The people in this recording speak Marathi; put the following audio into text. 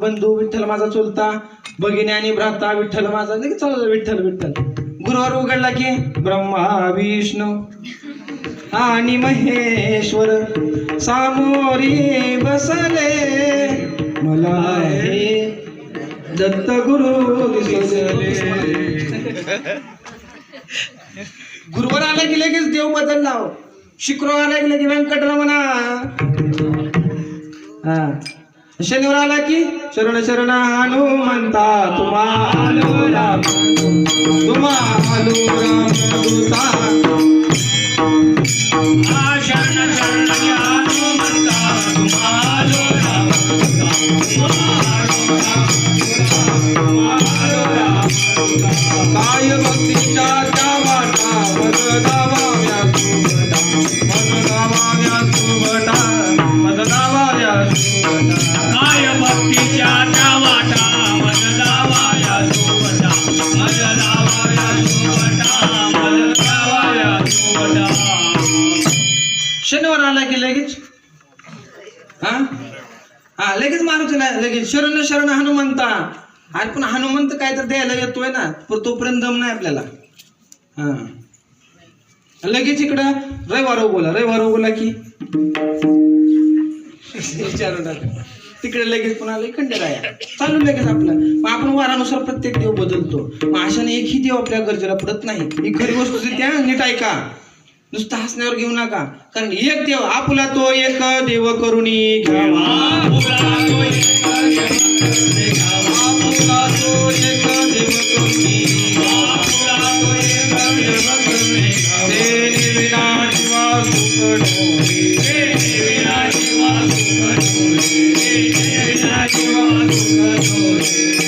बंधू विठ्ठल माझा चुलता, भगिनी आणि भ्राता विठ्ठल माझा, लगेच चालू विठ्ठल विठ्ठल. गुरुवार उघडला की ब्रह्मा विष्णू आणि महेश्वर सामोरी बसले, मला हे दत्त गुरु दिसले. गुरुवार आला की लगेच देव बदलला. शुक्रवार आला की लगेच व्यंकटरमणा. हा, शनिवार आला की शरण शरण हनुमंता, तुम्हा आलो राम तुम्हा आलो राम दूता. शरण शरण हनुमंता, तुम्हा आलो राम काय भक्तीच्या त्या वाटा, मज दावाव्या सुभटा, मज दावाव्या सुभटा, मज दावाव्या सुभटा. काय भक्तीच्या त्या वाटा, मज दावाव्या सुभटा, मज दावाव्या सुभटा, मज दावाव्या सुभटा. शनिवार आला की लगेच हा लगेच मारुतीला लगेच शरण शरण हनुमंता. आणि पण हनुमंत काय तर द्यायला येतोय ना, पण तोपर्यंत दम नाही आपल्याला. हा लगेच इकडं रविवार बोला, रविवार बोला की विचारू नका, तिकडे लगेच पुन्हा खंडेराया चालू लगेच आपलं. मग आपण वारानुसार प्रत्येक देव बदलतो. मग अशाने एकही देव आपल्या गरजेला पडत नाही. ही खरी वस्तू त्या नीट ऐका, नुसतं हसण्यावर घेऊ नका. कारण एक देव आपुला तो एक देव करुणी घ्यावा, आपुला तो एक देव करुणी घ्यावा, आपुला तो एक देव करुणी, आपुला तो एक देव करुणी घ्यावा. ते विना जीवा सुख डोळे, ते विना जीवा सुख डोळे, ते विना जीवा सुख डोळे.